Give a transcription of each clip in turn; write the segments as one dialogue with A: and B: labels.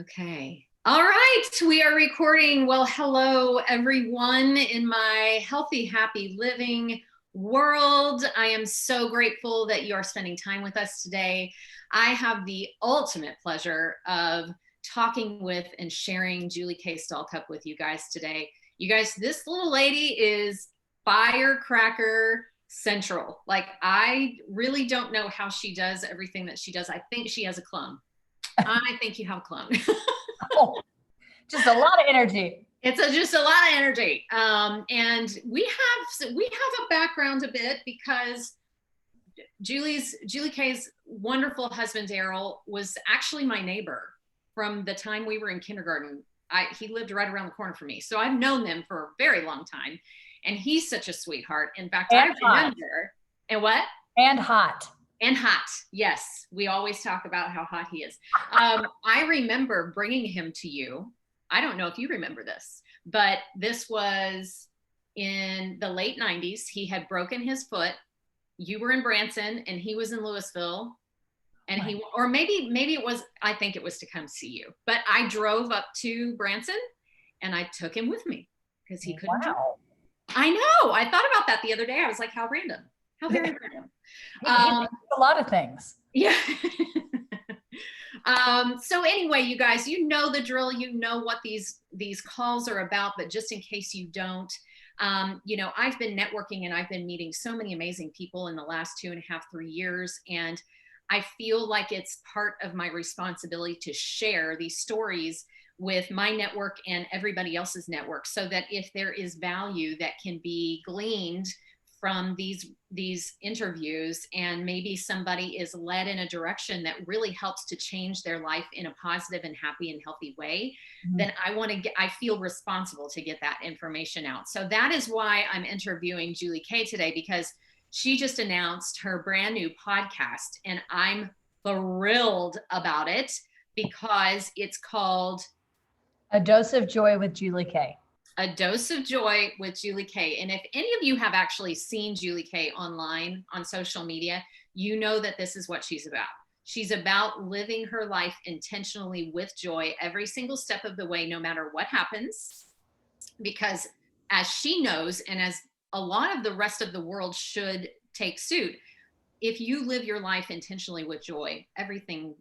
A: Okay. All right. We are recording. Well, hello, everyone in my healthy, happy living world. I am so grateful that you are spending time with us today. I have the ultimate pleasure of talking with and sharing Julie Kay Stallcup with you guys today. You guys, this little lady is firecracker central. Like, I really don't know how she does everything that she does. I think she has a clone. I think you have a clone.
B: Oh, just a lot of energy.
A: It's just a lot of energy. And we have a background a bit because Julie Kay's wonderful husband, Daryl, was actually my neighbor from the time we were in kindergarten. He lived right around the corner from me. So I've known them for a very long time. And he's such a sweetheart. In fact, I remember. And what?
B: And hot.
A: And hot. Yes. We always talk about how hot he is. I remember bringing him to you. I don't know if you remember this, but this was in the late 90s. He had broken his foot. You were in Branson and he was in Louisville. And right. Or maybe it was, I think it was to come see you. But I drove up to Branson and I took him with me because he couldn't drive. I know. I thought about that the other day. I was like, how random. How very random.
B: A lot of things.
A: Yeah. So anyway, you guys, you know the drill. You know what these calls are about, but just in case you don't, I've been networking and I've been meeting so many amazing people in the last 2.5, 3 years. And I feel like it's part of my responsibility to share these stories with my network and everybody else's network, so that if there is value that can be gleaned from these interviews and maybe somebody is led in a direction that really helps to change their life in a positive and happy and healthy way, then I feel responsible to get that information out. So that is why I'm interviewing Julie Kay today, because she just announced her brand new podcast and I'm thrilled about it because it's called
B: A Dose of Joy with Julie Kay.
A: A Dose of Joy with Julie Kay. And if any of you have actually seen Julie Kay online on social media, you know that this is what she's about. She's about living her life intentionally with joy every single step of the way, no matter what happens. Because as she knows, and as a lot of the rest of the world should take suit, if you live your life intentionally with joy, everything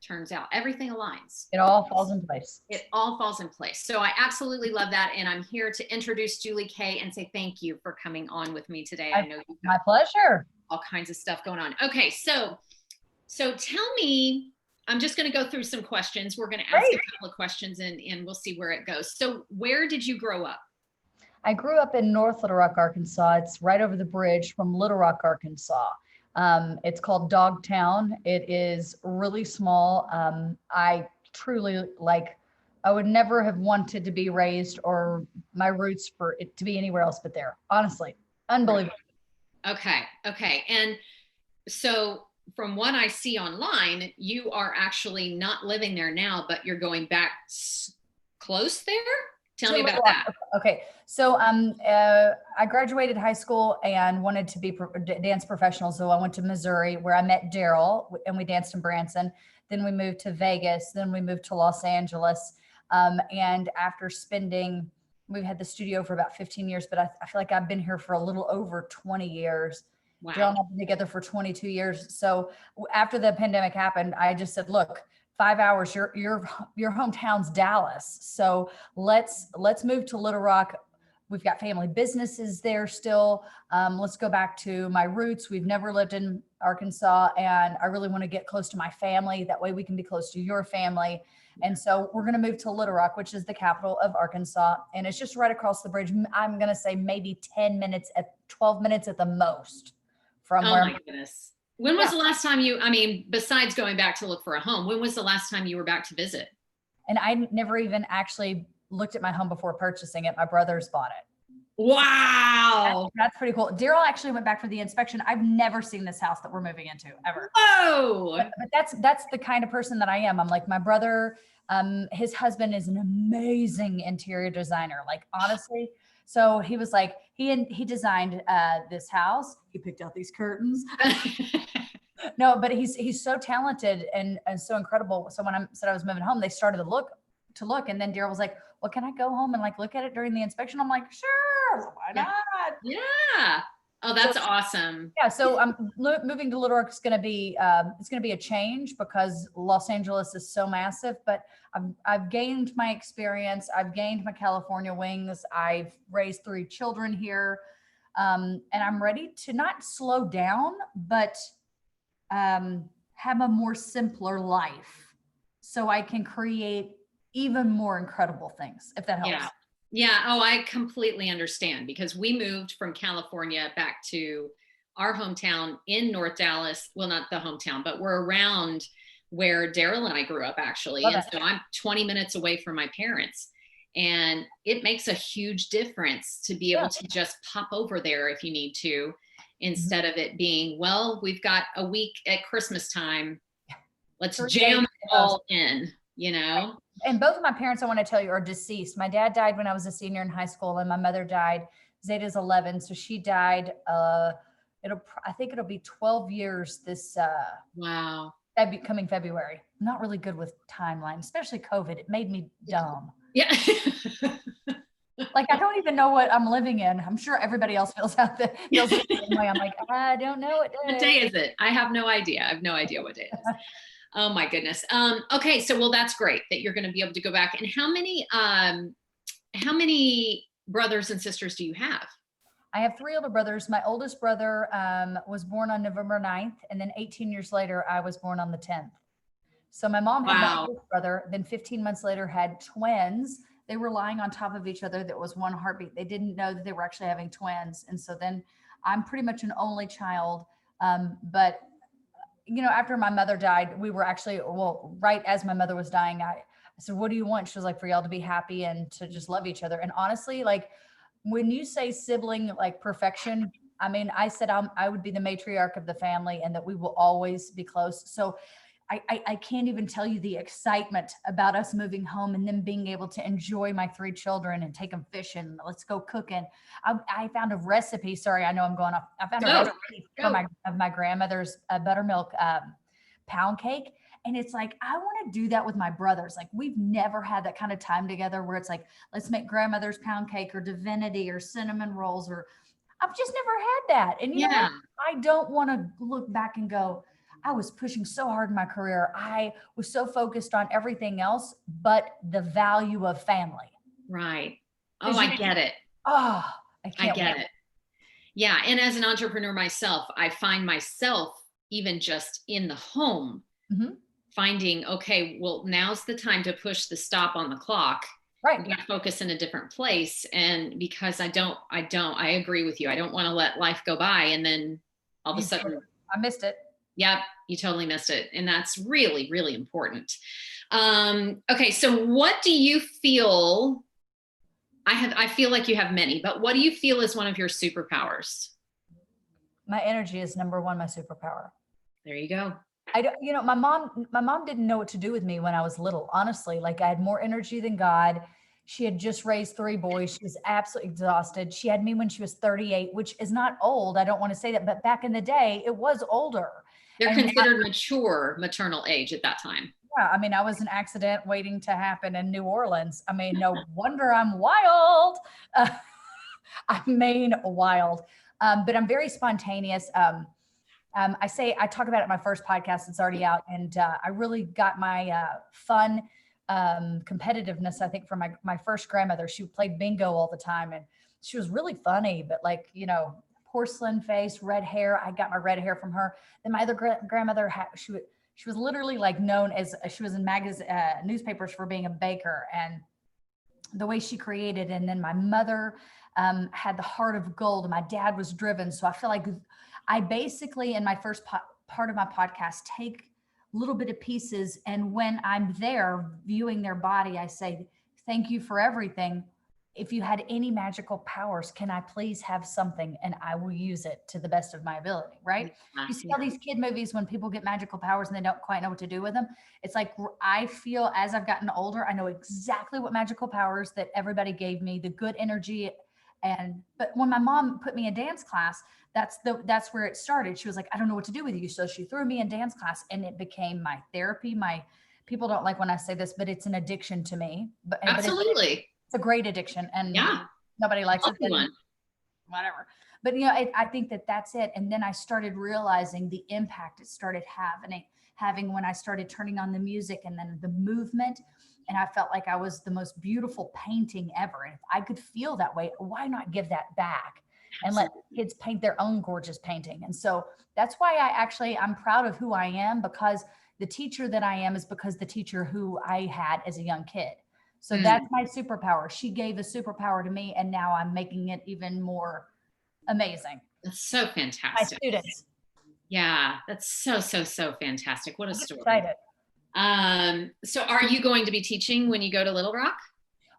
A: turns out, everything aligns.
B: It all falls in place.
A: It all falls in place. So I absolutely love that. And I'm here to introduce Julie Kay and say thank you for coming on with me today. I know you've got
B: my pleasure.
A: All kinds of stuff going on. Okay, so tell me, I'm just going to go through some questions. We're going to ask a couple of questions and we'll see where it goes. So where did you grow up?
B: I grew up in North Little Rock, Arkansas. It's right over the bridge from Little Rock, Arkansas. It's called Dogtown. It is really small. I truly I would never have wanted to be raised or my roots for it to be anywhere else but there. Honestly, unbelievable.
A: Okay. And so from what I see online, you are actually not living there now, but you're going back close there? Tell me about that.
B: Okay. So I graduated high school and wanted to be dance professional. So I went to Missouri where I met Daryl and we danced in Branson. Then we moved to Vegas. Then we moved to Los Angeles. And after we've had the studio for about 15 years, but I feel like I've been here for a little over 20 years.
A: Wow.
B: Daryl and I've been together for 22 years. So after the pandemic happened, I just said, look, 5 hours, your hometown's Dallas. So let's move to Little Rock. We've got family businesses there still. Let's go back to my roots. We've never lived in Arkansas and I really want to get close to my family. That way we can be close to your family. And so we're going to move to Little Rock, which is the capital of Arkansas. And it's just right across the bridge. I'm going to say maybe 12 minutes at the most from where.
A: Oh my goodness. When was the last time besides going back to look for a home, when was the last time you were back to visit?
B: And I never even actually looked at my home before purchasing it. My brothers bought it.
A: Wow.
B: That's pretty cool. Daryl actually went back for the inspection. I've never seen this house that we're moving into ever.
A: Whoa.
B: But that's the kind of person that I am. I'm like my brother, his husband is an amazing interior designer. Like honestly, So he was like, he designed this house. He picked out these curtains. No, but he's so talented and so incredible. So when I said I was moving home, they started to look, and then Daryl was like, "Well, can I go home and like look at it during the inspection?" I'm like, "Sure, why
A: Yeah.
B: not?"
A: Yeah. Oh,
B: So
A: that's awesome.
B: yeah, so I'm moving to Little Rock is going to be it's going to be a change because Los Angeles is so massive. But I've gained my experience. I've gained my California wings. I've raised 3 children here, and I'm ready to not slow down, but have a more simpler life, so I can create even more incredible things. If that helps.
A: Yeah. Yeah. Oh, I completely understand because we moved from California back to our hometown in North Dallas. Well, not the hometown, but we're around where Daryl and I grew up actually.
B: Love
A: And
B: it.
A: so I'm 20 minutes away from my parents. And it makes a huge difference to be
B: Yeah.
A: able to just pop over there if you need to,
B: Mhm.
A: instead of it being, well, we've got a week at Christmas time. Let's
B: 3 days.
A: jam it all in, you know?
B: And both of my parents, I want to tell you, are deceased. My dad died when I was a senior in high school, and my mother died. Zeta's 11, so she died. I think it'll be 12 years this
A: Wow.
B: coming February. I'm not really good with timeline, especially COVID. It made me dumb.
A: Yeah.
B: Like I don't even know what I'm living in. I'm sure everybody else feels the same way. I'm like, I don't know what
A: What
B: day.
A: day is it? I have no idea. I have no idea what day it is. Oh my goodness. Okay, so well, that's great that you're going to be able to go back. And how many brothers and sisters do you have?
B: I have 3 older brothers. My oldest brother was born on November 9th, and then 18 years later, I was born on the 10th. So my mom had my
A: Wow.
B: oldest brother, then 15 months later had twins. They were lying on top of each other. That was one heartbeat. They didn't know that they were actually having twins. And so then I'm pretty much an only child. But you know, after my mother died, we were actually, well, right as my mother was dying, I said, "What do you want?" She was like, "For y'all to be happy and to just love each other." And honestly, like when you say sibling like perfection, I mean, I said I would be the matriarch of the family and that we will always be close. So I can't even tell you the excitement about us moving home and then being able to enjoy my 3 children and take them fishing. Let's go cooking. I found a recipe. Sorry, I know I'm going off. I found a
A: Go.
B: recipe for my grandmother's buttermilk pound cake. And it's like, I want to do that with my brothers. Like we've never had that kind of time together where it's like, let's make grandmother's pound cake or divinity or cinnamon rolls, or I've just never had that. And you know
A: Yeah.
B: what? I don't want to look back and go, I was pushing so hard in my career. I was so focused on everything else, but the value of family.
A: Right. Oh,
B: 'Cause
A: I get it.
B: oh, I
A: I
B: can't
A: get
B: wait.
A: it. Yeah. And as an entrepreneur myself, I find myself even just in the home
B: Mhm.
A: finding, okay, well, now's the time to push the stop on the clock.
B: Right.
A: I'm going to focus in a different place. And because I agree with you. I don't want to let life go by. And then all of a sudden,
B: I missed it.
A: yep, you totally missed it. And that's really, really important. Okay. So what do you feel? I feel like you have many, but what do you feel is one of your superpowers?
B: My energy is number one, my superpower.
A: There you go.
B: I don't, you know, my mom didn't know what to do with me when I was little, honestly. Like I had more energy than God. She had just raised 3 boys. She was absolutely exhausted. She had me when she was 38, which is not old. I don't want to say that, but back in the day, it was older.
A: They're
B: And
A: considered mature maternal age at that time.
B: yeah, I mean, I was an accident waiting to happen in New Orleans. I mean, no wonder I'm wild. Uh, I mean, wild. But I'm very spontaneous. I talk about it in my first podcast. It's already out, and I really got my fun competitiveness. I think from my first grandmother. She played bingo all the time, and she was really funny. But like porcelain face, red hair. I got my red hair from her. Then my other grandmother she was literally like known as she was in newspapers for being a baker and the way she created. And then my mother had the heart of gold. And my dad was driven. So I feel like I basically, in my first part of my podcast, take little bit of pieces. And when I'm there viewing their body, I say, thank you for everything. If you had any magical powers, can I please have something and I will use it to the best of my ability, right? You see all these kid movies when people get magical powers and they don't quite know what to do with them. It's like, I feel as I've gotten older, I know exactly what magical powers that everybody gave me, the good energy But when my mom put me in dance class, that's where it started. She was like, I don't know what to do with you. So she threw me in dance class, and it became my therapy. People don't like when I say this, but it's an addiction to me, but
A: Absolutely.
B: it's a great addiction, and
A: Yeah.
B: nobody likes it,
A: Healthy
B: then
A: one.
B: whatever. But I think that's it. And then I started realizing the impact it started having when I started turning on the music and then the movement. And I felt like I was the most beautiful painting ever. And if I could feel that way, why not give that back and let
A: Absolutely.
B: kids paint their own gorgeous painting? And so that's why I'm proud of who I am, because the teacher that I am is because the teacher who I had as a young kid. So
A: Mm,
B: that's my superpower. She gave a superpower to me, and now I'm making it even more amazing.
A: that's so
B: My
A: fantastic.
B: students,
A: Yeah, that's so, so, so fantastic. What a
B: I get
A: story.
B: excited.
A: So are you going to be teaching when you go to Little Rock?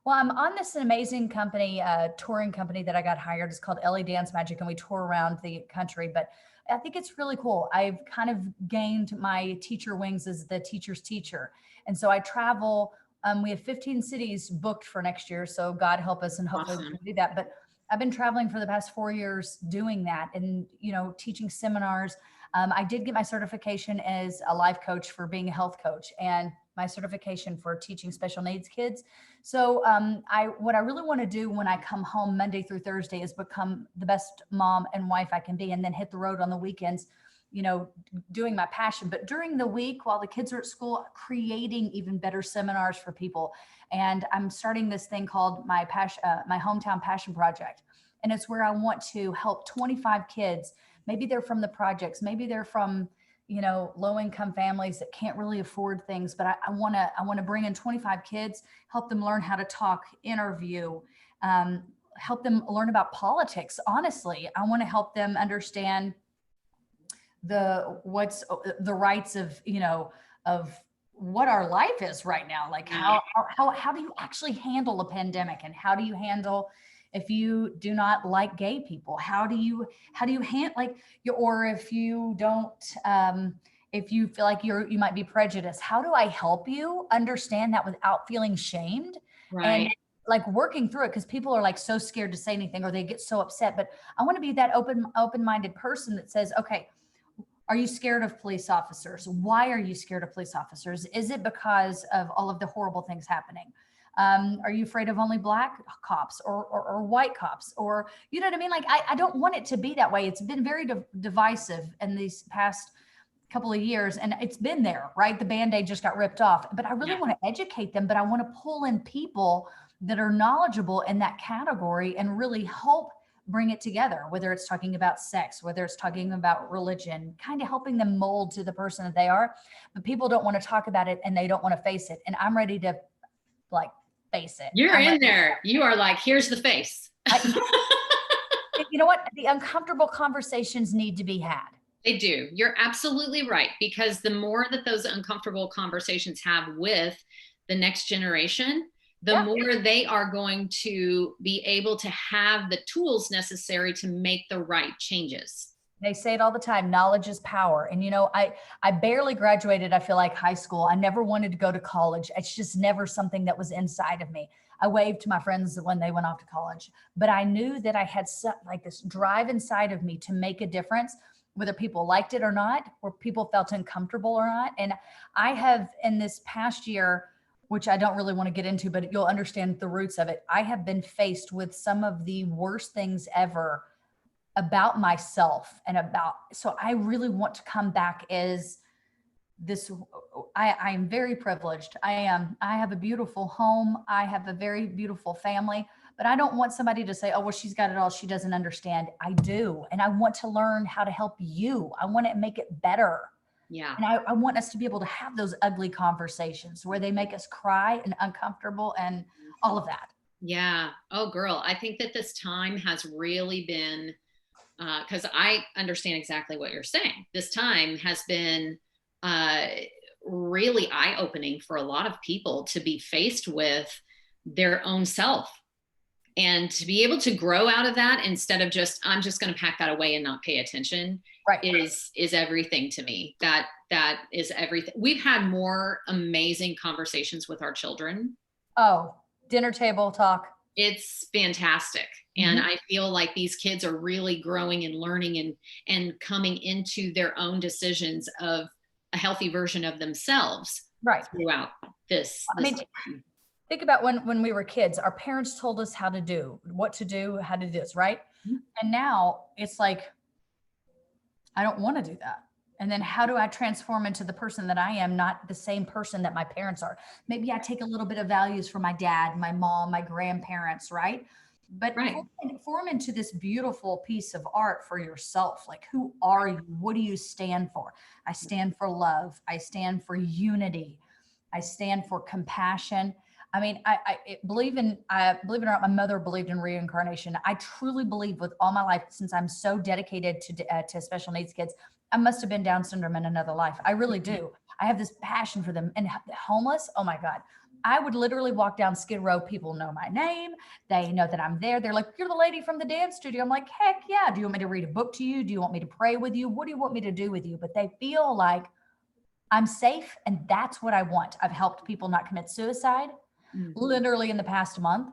B: Well, I'm on this amazing company, touring company that I got hired. It's called Ellie Dance Magic, and we tour around the country. But I think it's really cool. I've kind of gained my teacher wings as the teacher's teacher. And so I travel. We have 15 cities booked for next year. So God help us, and hopefully we
A: Awesome.
B: can do that. But I've been traveling for the past 4 years doing that, and, teaching seminars. I did get my certification as a life coach for being a health coach, and my certification for teaching special needs kids. So what I really want to do when I come home Monday through Thursday is become the best mom and wife I can be, and then hit the road on the weekends, doing my passion. But during the week, while the kids are at school, creating even better seminars for people. And I'm starting this thing called my hometown passion project, and it's where I want to help 25 kids. Maybe they're from the projects, maybe they're from low income families that can't really afford things, but I want to bring in 25 kids, help them learn how to talk, interview, help them learn about politics. Honestly, I want to help them understand what's the rights of what our life is right now. Like
A: Yeah.
B: how do you actually handle a pandemic, and how do you handle if you do not like gay people? How do you handle, like, or if you don't, if you feel like you might be prejudiced, how do I help you understand that without feeling shamed? And
A: Right.
B: like working through it, because people are like so scared to say anything, or they get so upset. But I want to be that open-minded person that says, okay, are you scared of police officers? Why are you scared of police officers? Is it because of all of the horrible things happening? Are you afraid of only black cops or white cops? Or, you know what I mean? Like, I don't want it to be that way. It's been very divisive in these past couple of years, and it's been there, right? The Band-Aid just got ripped off. But I really
A: Yeah.
B: want to educate them, but I want to pull in people that are knowledgeable in that category and really help bring it together, whether it's talking about sex, whether it's talking about religion, kind of helping them mold to the person that they are. But people don't want to talk about it, and they don't want to face it. And I'm ready to, like, face it.
A: You're in there. You are like, here's the face.
B: You know what? The uncomfortable conversations need to be had.
A: They do. You're absolutely right. Because the more that those uncomfortable conversations have with the next generation, the
B: Yeah.
A: more they are going to be able to have the tools necessary to make the right changes.
B: They say it all the time, knowledge is power. And, I barely graduated, I feel like, high school. I never wanted to go to college. It's just never something that was inside of me. I waved to my friends when they went off to college, but I knew that I had like this drive inside of me to make a difference, whether people liked it or not, or people felt uncomfortable or not. And I have, in this past year, which I don't really want to get into, but you'll understand the roots of it, I have been faced with some of the worst things ever about myself, so I really want to come back as this. I am very privileged. I have a beautiful home. I have a very beautiful family, but I don't want somebody to say, oh, well, she's got it all, she doesn't understand. I do. And I want to learn how to help you. I want to make it better.
A: Yeah.
B: And I want us to be able to have those ugly conversations where they make us cry and uncomfortable and all of that.
A: Yeah. Oh, girl. I think that this time has really been, because I understand exactly what you're saying. This time has been uh, really eye-opening for a lot of people to be faced with their own self, and to be able to grow out of that instead of just, I'm just going to pack that away and not pay attention,
B: Right.
A: is everything to me. That is everything. We've had more amazing conversations with our children.
B: Oh, dinner table talk.
A: It's fantastic. And I feel like these kids are really growing and learning and coming into their own decisions of a healthy version of themselves
B: Right.
A: throughout this
B: I mean,
A: time.
B: think about when we were kids, our parents told us how to do, what to do, how to do this, right? And now it's like, I don't want to do that. And then how do I transform into the person that I am, not the same person that my parents are? Maybe I take a little bit of values from my dad, my mom, my grandparents, right? But
A: Right.
B: form into this beautiful piece of art for yourself. Like, who are you? What do you stand for? I stand for love. I stand for unity. I stand for compassion. I mean, I believe in, believe it or not, my mother believed in reincarnation. I truly believe with all my life, since I'm so dedicated to special needs kids, I must have been Down syndrome in another life. I really do. I have this passion for them. And homeless, oh my God. I would literally walk down Skid Row. People know my name. They know that I'm there. They're like, you're the lady from the dance studio. I'm like, heck yeah. Do you want me to read a book to you? Do you want me to pray with you? What do you want me to do with you? But they feel like I'm safe. And that's what I want. I've helped people not commit suicide. Literally in the past month,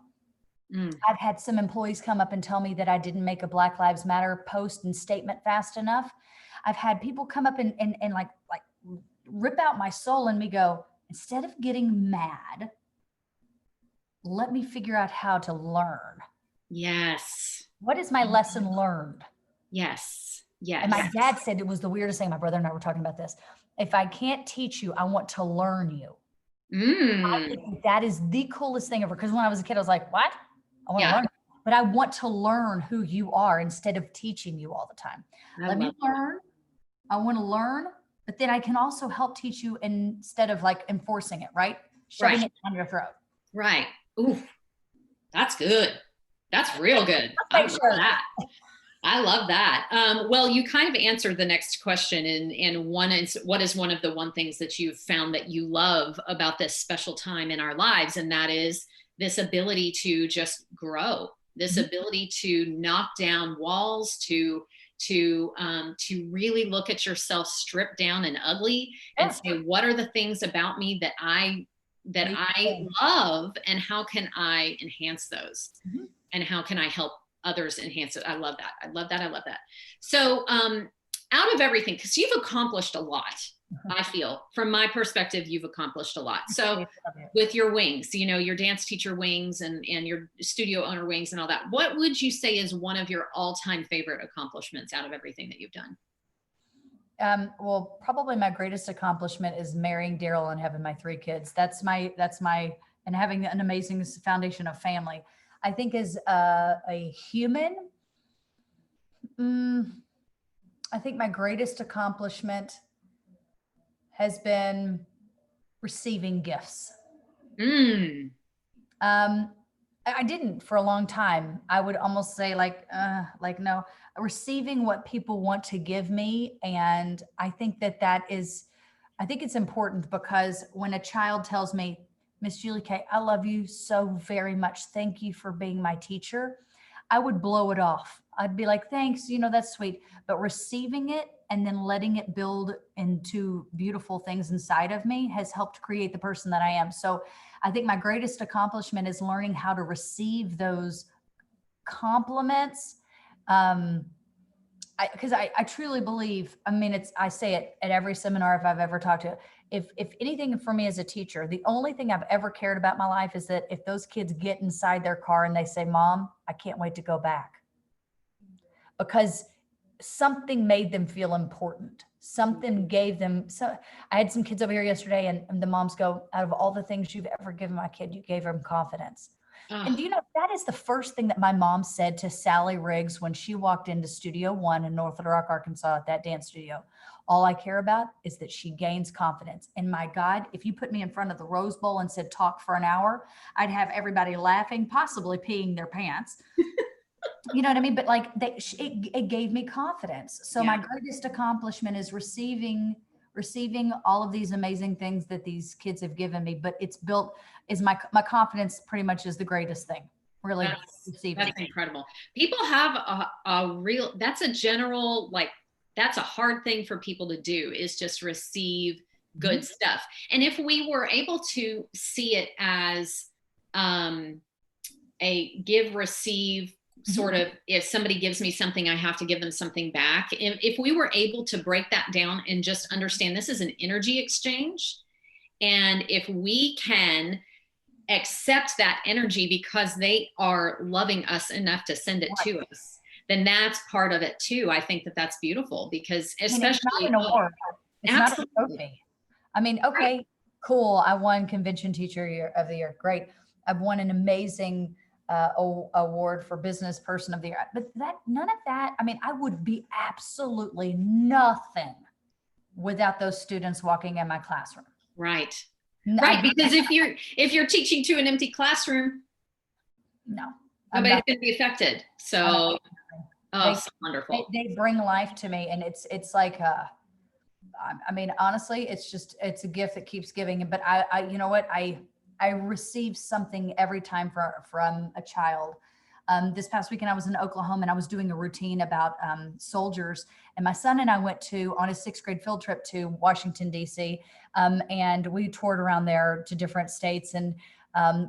B: I've had some employees come up and tell me that I didn't make a Black Lives Matter post and statement fast enough. I've had people come up and like rip out my soul and me go, instead of getting mad, let me figure out how to learn.
A: Yes.
B: What is my lesson learned?
A: Yes. Yes.
B: And my dad said it was the weirdest thing. My brother and I were talking about this. If I can't teach you, I want to learn you. I think that is the coolest thing ever. Because when I was a kid, I was like, what? I want to learn. But I want to learn who you are instead of teaching you all the time. Let me learn. I want to learn, but then I can also help teach you instead of like enforcing it, right? Shoving it down your throat.
A: Right. Ooh, that's good. That's real good. I love that. I love that. Well, you kind of answered the next question, and one is, what is one of the one things that you've found that you love about this special time in our lives? And that is this ability to just grow, this ability to knock down walls, to really look at yourself stripped down and ugly and say, what are the things about me that I love, and how can I enhance those? And how can I help others enhance it? I love that. I love that. I love that. So out of everything, because you've accomplished a lot, I feel, from my perspective, you've accomplished a lot. So with your wings, you know, your dance teacher wings and your studio owner wings and all that, what would you say is one of your all-time favorite accomplishments out of everything that you've done?
B: Well, probably my greatest accomplishment is marrying Daryl and having my 3 kids. That's my, and having an amazing foundation of family. I think as a human, I think my greatest accomplishment has been receiving gifts. I didn't for a long time. I would almost say like no, receiving what people want to give me. And I think that is, I think it's important, because when a child tells me, Miss Julie Kay, I love you so very much. Thank you for being my teacher. I would blow it off. I'd be like, thanks, you know, that's sweet. But receiving it and then letting it build into beautiful things inside of me has helped create the person that I am. So I think my greatest accomplishment is learning how to receive those compliments. Because I truly believe, I mean, I say it at every seminar if I've ever talked to, if anything for me as a teacher, the only thing I've ever cared about in my life is that if those kids get inside their car and they say, Mom, I can't wait to go back. Because something made them feel important. Something gave them, so I had some kids over here yesterday, and the moms go, out of all the things you've ever given my kid, you gave them confidence. And do you know, that is the first thing that my mom said to Sally Riggs when she walked into Studio One in North Little Rock, Arkansas, at that dance studio. All I care about is that she gains confidence. And my God, if you put me in front of the Rose Bowl and said, talk for an hour, I'd have everybody laughing, possibly peeing their pants. You know what I mean? But like it gave me confidence. So my greatest accomplishment is receiving all of these amazing things that these kids have given me. But it's built, is my confidence pretty much is the greatest thing. Really,
A: that's incredible. People have a real, that's a general, like, that's a hard thing for people to do, is just receive good stuff. And if we were able to see it as a give receive sort of, if somebody gives me something, I have to give them something back. If we were able to break that down and just understand this is an energy exchange, and if we can accept that energy because they are loving us enough to send it to us, then that's part of it too. I think that that's beautiful, because especially,
B: it's not an award. It's
A: absolutely.
B: not a trophy. I mean, okay, cool. I won Convention Teacher of the Year. Great. I've won an amazing award for Business Person of the Year. But none of that, I mean, I would be absolutely nothing without those students walking in my classroom.
A: Right. Right. Because if you're teaching to an empty classroom,
B: no,
A: nobody's going to be affected. So, so wonderful.
B: They bring life to me, and it's like, I mean, honestly, it's a gift that keeps giving. But I you know what? I receive something every time from a child. This past weekend, I was in Oklahoma and I was doing a routine about soldiers. And my son and I went on a 6th grade field trip to Washington, D.C. And we toured around there to different states. And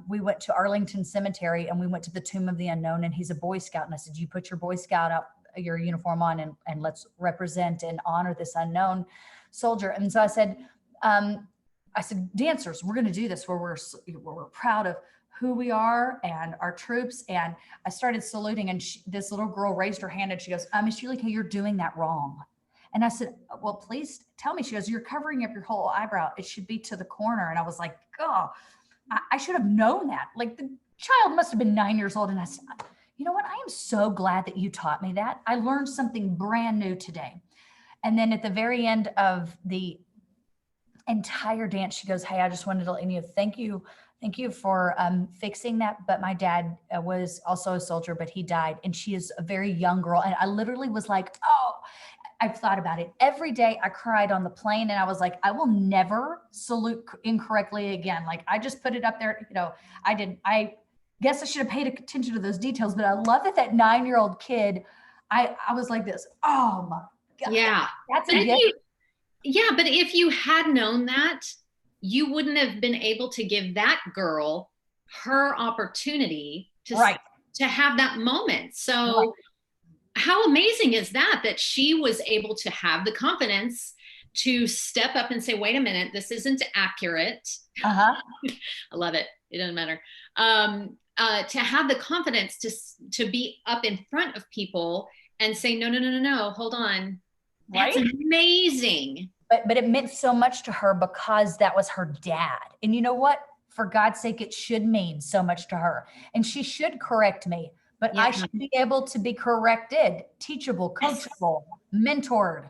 B: we went to Arlington Cemetery and we went to the Tomb of the Unknown. And he's a Boy Scout. And I said, you put your Boy Scout your uniform on and let's represent and honor this unknown soldier. And so I said, dancers, we're going to do this where we're proud of who we are and our troops. And I started saluting, and this little girl raised her hand and she goes, Miss Julika, you're doing that wrong. And I said, well, please tell me. She goes, you're covering up your whole eyebrow. It should be to the corner. And I was like, oh, I should have known that. Like, the child must have been 9 years old. And I said, you know what? I am so glad that you taught me that. I learned something brand new today. And then at the very end of the entire dance, she goes, hey, I just wanted to let you know, thank you for fixing that. But my dad was also a soldier, but he died. And she is a very young girl. And I literally was like, oh, I've thought about it every day. I cried on the plane and I was like, I will never salute incorrectly again. Like, I just put it up there. You know, I guess I should have paid attention to those details, but I love that 9-year-old kid, I was like this. Oh my God.
A: Yeah.
B: That's a gift.
A: Yeah. But if you had known that, you wouldn't have been able to give that girl her opportunity to have that moment. So how amazing is that she was able to have the confidence to step up and say, wait a minute, this isn't accurate. I love it. It doesn't matter. To have the confidence to be up in front of people and say, no, hold on. That's amazing.
B: But it meant so much to her because that was her dad. And you know what? For God's sake, it should mean so much to her. And she should correct me, but I should be able to be corrected, teachable, coachable, mentored.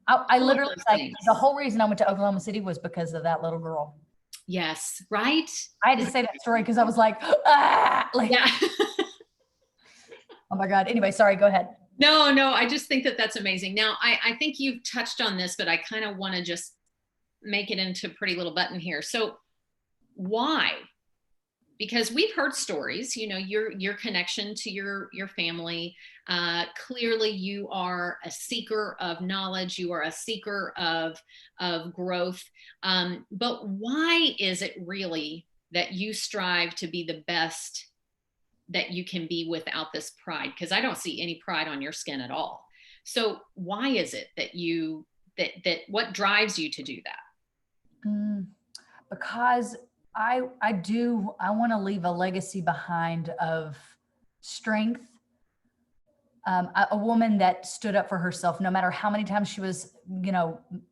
B: I literally, like, the whole reason I went to Oklahoma City was because of that little girl.
A: Yes, right?
B: I had to say that story because I was like, yeah. Oh my God. Anyway, sorry, go ahead.
A: No, I just think that that's amazing. Now, I think you've touched on this, but I kind of want to just make it into a pretty little button here. So why? Because we've heard stories, you know, your connection to your family. Clearly, you are a seeker of knowledge. You are a seeker of growth. But why is it really that you strive to be the best that you can be without this pride? Because I don't see any pride on your skin at all. So why is it that what drives you to do that?
B: Because I want to leave a legacy behind of strength. A woman that stood up for herself, no matter how many times she was,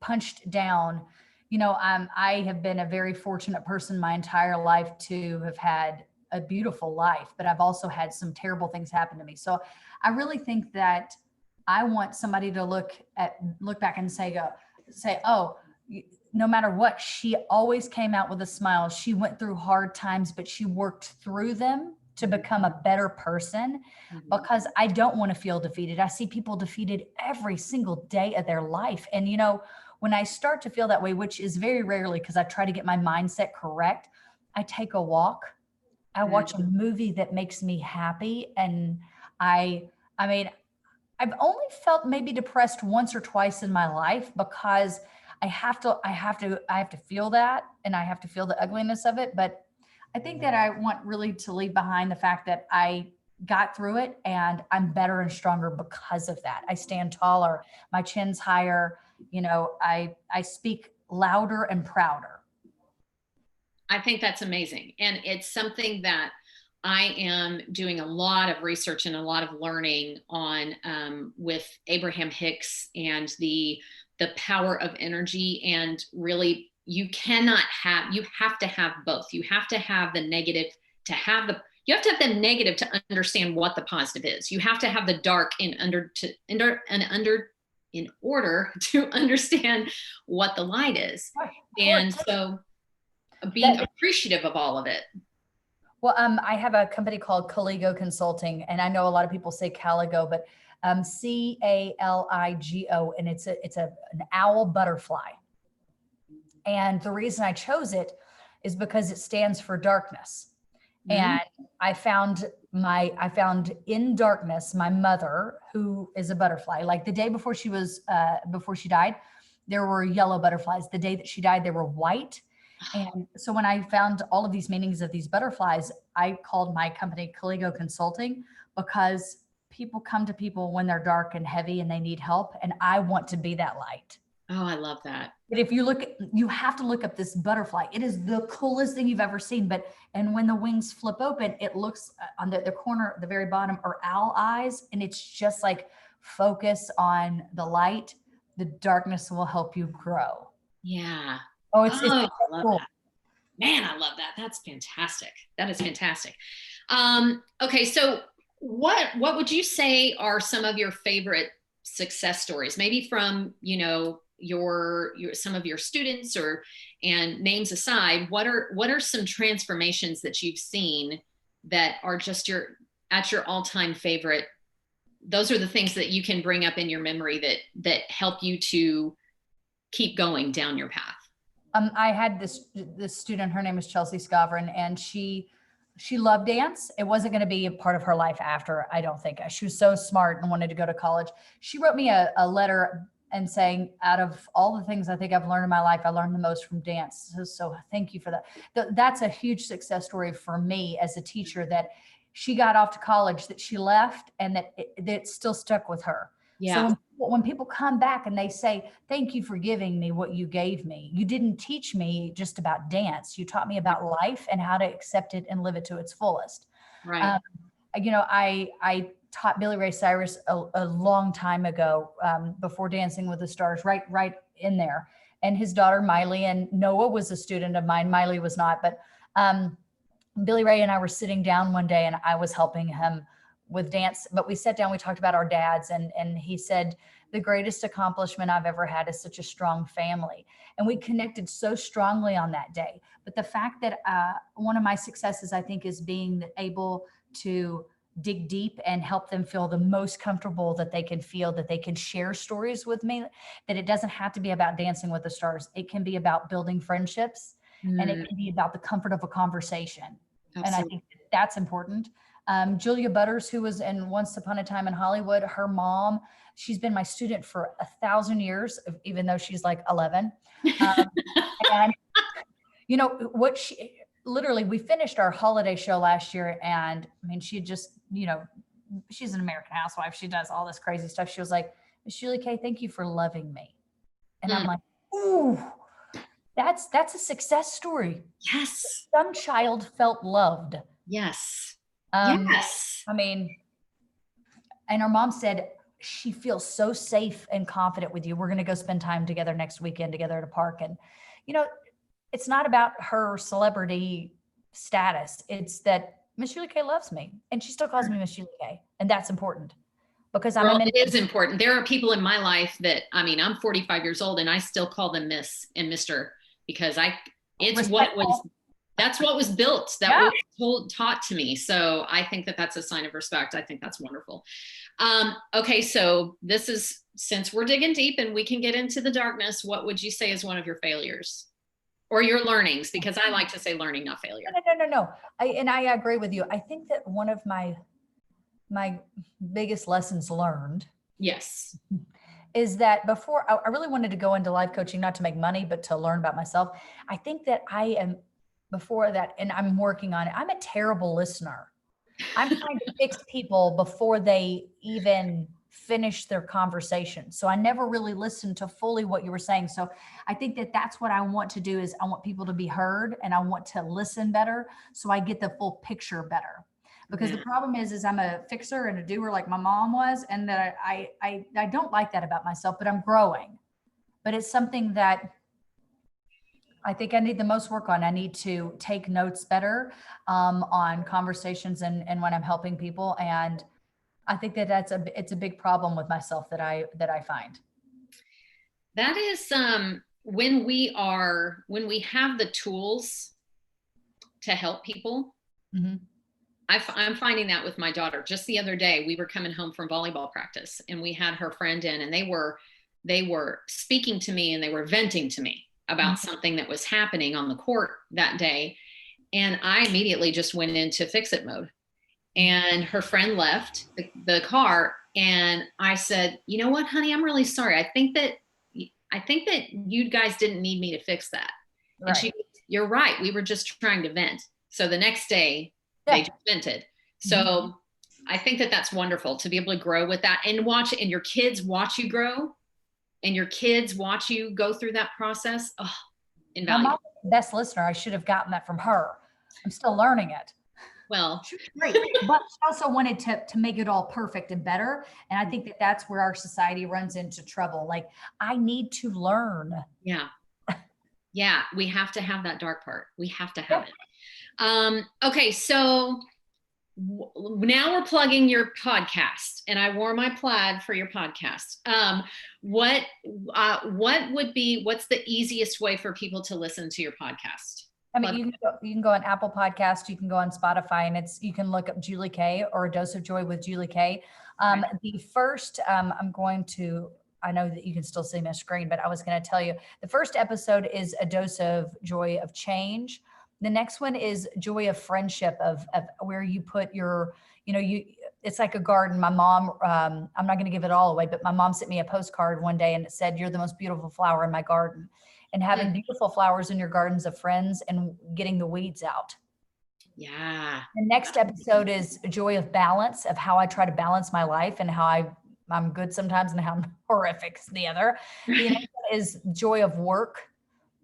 B: punched down. I have been a very fortunate person my entire life to have had a beautiful life, but I've also had some terrible things happen to me. So I really think that I want somebody to look back and say, oh, no matter what, she always came out with a smile. She went through hard times, but she worked through them to become a better person, because I don't want to feel defeated. I see people defeated every single day of their life. And, when I start to feel that way, which is very rarely because I try to get my mindset correct, I take a walk. I watch a movie that makes me happy. And I mean, I've only felt maybe depressed once or twice in my life because I have to feel that, and I have to feel the ugliness of it. But I think that I want really to leave behind the fact that I got through it and I'm better and stronger because of that. I stand taller, my chin's higher, I speak louder and prouder.
A: I think that's amazing. And it's something that I am doing a lot of research and a lot of learning on with Abraham Hicks and the power of energy. And really, you have to have both. You have to have the negative to have the you have to have the negative to understand what the positive is. You have to have the dark in order to understand what the light is.
B: Right.
A: And so being appreciative of all of it.
B: Well, I have a company called Caligo Consulting, and I know a lot of people say Caligo, but Caligo, and it's an owl butterfly. And the reason I chose it is because it stands for darkness. Mm-hmm. And I found in darkness my mother, who is a butterfly. Like the day before she died, there were yellow butterflies. The day that she died, they were white. And so when I found all of these meanings of these butterflies, I called my company Caligo Consulting, because people come to people when they're dark and heavy and they need help. And I want to be that light.
A: Oh, I love that.
B: But if you have to look up this butterfly. It is the coolest thing you've ever seen. And when the wings flip open, it looks on the corner, the very bottom are owl eyes. And it's just like, focus on the light. The darkness will help you grow.
A: Yeah.
B: Oh, it's
A: I love
B: cool.
A: that. Man, I love that. That's fantastic. That is fantastic. Okay. So what would you say are some of your favorite success stories? Maybe from, your some of your students, and names aside, what are some transformations that you've seen that are just at your all-time favorite? Those are the things that you can bring up in your memory that help you to keep going down your path.
B: I had this student, her name is Chelsea Scavron, and she loved dance. It wasn't going to be a part of her life after, I don't think. She was so smart and wanted to go to college. She wrote me a letter and saying, out of all the things I think I've learned in my life, I learned the most from dance. So thank you for that. That's a huge success story for me as a teacher, that she got off to college, that she left, and that it still stuck with her. Yeah. So when people come back and they say, thank you for giving me what you gave me. You didn't teach me just about dance. You taught me about life and how to accept it and live it to its fullest.
A: Right.
B: I taught Billy Ray Cyrus a long time ago, before Dancing with the Stars, right in there. And his daughter, Miley, and Noah was a student of mine. Miley was not, but Billy Ray and I were sitting down one day and I was helping him with dance, but we sat down, we talked about our dads, and he said, the greatest accomplishment I've ever had is such a strong family. And we connected so strongly on that day. But the fact that one of my successes, I think, is being able to dig deep and help them feel the most comfortable that they can feel, that they can share stories with me, that it doesn't have to be about Dancing with the Stars. It can be about building friendships, and it can be about the comfort of a conversation. Absolutely. And I think that's important. Julia Butters, who was in Once Upon a Time in Hollywood, her mom, she's been my student for 1,000 years, even though she's like 11. And literally, we finished our holiday show last year, and I mean, she just, she's an American housewife. She does all this crazy stuff. She was like, Miss Julie Kay, thank you for loving me. And I'm like, ooh, that's a success story.
A: Yes.
B: Some child felt loved.
A: Yes.
B: Yes. I mean, and her mom said, she feels so safe and confident with you. We're going to go spend time together next weekend together at a park. And, it's not about her celebrity status. It's that Miss Julie Kay loves me, and she still calls me Miss Julie Kay. And that's important, because
A: it is important. There are people in my life that, I'm 45 years old and I still call them Miss and Mr. because that's what was built, that was taught to me. So I think that that's a sign of respect. I think that's wonderful. Okay. So since we're digging deep and we can get into the darkness, what would you say is one of your failures or your learnings? Because I like to say learning, not failure.
B: No. I agree with you. I think that one of my biggest lessons learned.
A: Yes.
B: Is that before I really wanted to go into life coaching, not to make money, but to learn about myself. I think that I am before that, and I'm working on it. I'm a terrible listener. I'm trying to fix people before they even finish their conversation. So I never really listened to fully what you were saying. So I think that that's what I want to do is I want people to be heard and I want to listen better so I get the full picture better. Because the
A: Yeah.
B: problem is I'm a fixer and a doer like my mom was, and that I don't like that about myself, but I'm growing. But it's something that I think I need the most work on. I need to take notes better on conversations and when I'm helping people. And I think that it's a big problem with myself that I find.
A: That is when we have the tools to help people.
B: Mm-hmm.
A: I'm finding that with my daughter. Just the other day, we were coming home from volleyball practice, and we had her friend in, and they were speaking to me, and they were venting to me about something that was happening on the court that day. And I immediately just went into fix it mode. And her friend left the car, and I said, "You know what, honey? I'm really sorry. I think that you guys didn't need me to fix that." And
B: Right.
A: "You're right. We were just trying to vent." So the next day, they just vented. So I think that that's wonderful to be able to grow with that and watch, and your kids watch you grow, and your kids watch you go through that process. Oh,
B: My
A: invaluable.
B: mom's the best listener. I should have gotten that from her. I'm still learning it.
A: Well,
B: She was great, but she also wanted to make it all perfect and better. And I think that that's where our society runs into trouble. Like, I need to learn.
A: yeah. Yeah, we have to have that dark part. We have to have
B: Yep.
A: it. Okay, so now we're plugging your podcast, and I wore my plaid for your podcast. What would be, what's the easiest way for people to listen to your podcast?
B: I mean, you can go on Apple Podcast, you can go on Spotify, and you can look up Julie Kay or A Dose of Joy with Julie Kay. The first, I know that you can still see my screen, but I was going to tell you the first episode is A Dose of Joy of Change. The next one is Joy of Friendship, of where you put your, it's like a garden. My mom, I'm not going to give it all away, but my mom sent me a postcard one day and it said, "You're the most beautiful flower in my garden." And having beautiful flowers in your gardens of friends and getting the weeds out.
A: Yeah.
B: The next episode is Joy of Balance, of how I try to balance my life and how I'm good sometimes and how I'm horrific the other. The next one is Joy of Work,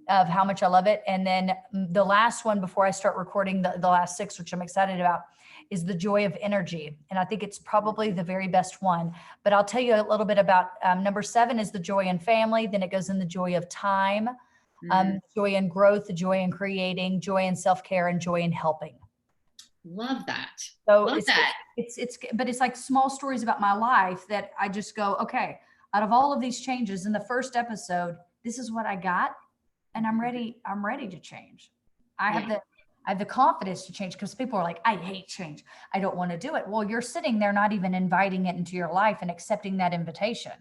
B: of how much I love it. And then the last one before I start recording the last 6, which I'm excited about, is the Joy of Energy. And I think it's probably the very best one, but I'll tell you a little bit about number 7 is the Joy in Family. Then it goes in the Joy of Time, Joy in Growth, the Joy in Creating, Joy in Self-Care, and Joy in Helping.
A: Love that.
B: So
A: Love that.
B: But it's like small stories about my life that I just go, okay, out of all of these changes in the first episode, this is what I got. And I'm ready to change. I have the confidence to change, because people are like, "I hate change. I don't want to do it." Well, you're sitting there not even inviting it into your life and accepting that invitation.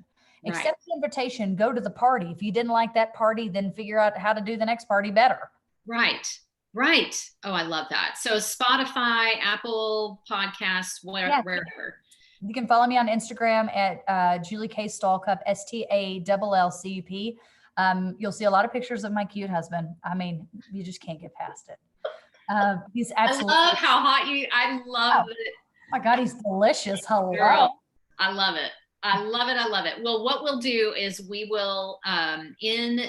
B: Right. Accept the invitation, go to the party. If you didn't like that party, then figure out how to do the next party better.
A: Right. Right. Oh, I love that. So Spotify, Apple Podcasts, wherever.
B: You can follow me on Instagram at Julie Kay Stallcup, STALLCUP. You'll see a lot of pictures of my cute husband. I mean, you just can't get past it. He's absolutely.
A: I love how hot I love it.
B: Oh my God, he's delicious. Hello.
A: Girl, I love it. I love it. I love it. Well, what we'll do is we will, in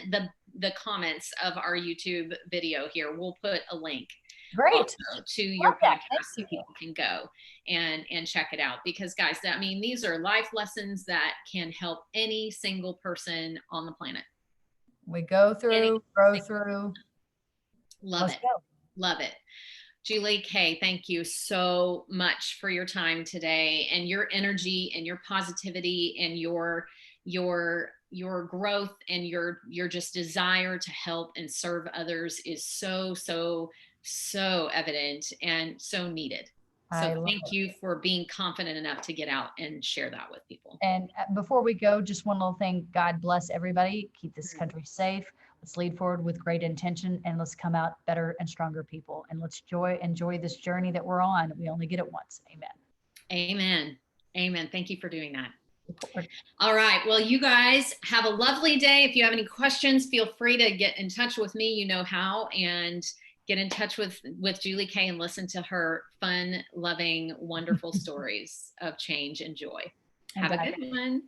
A: the comments of our YouTube video here, we'll put a link to your podcast so people can go and check it out. Because guys, I mean, these are life lessons that can help any single person on the planet.
B: We go through, grow through.
A: Love it. Love it. Julie Kay, thank you so much for your time today, and your energy and your positivity and your growth and your just desire to help and serve others is so evident and so needed. So thank you for being confident enough to get out and share that with people.
B: And before we go, just one little thing. God bless everybody. Keep this country safe. Let's lead forward with great intention, and let's come out better and stronger people. And let's enjoy this journey that we're on. We only get it once. Amen.
A: Amen. Amen. Thank you for doing that. All right. Well, you guys have a lovely day. If you have any questions, feel free to get in touch with me. You know how. And get in touch with Julie Kay and listen to her fun, loving, wonderful stories of change and joy. Have a good one.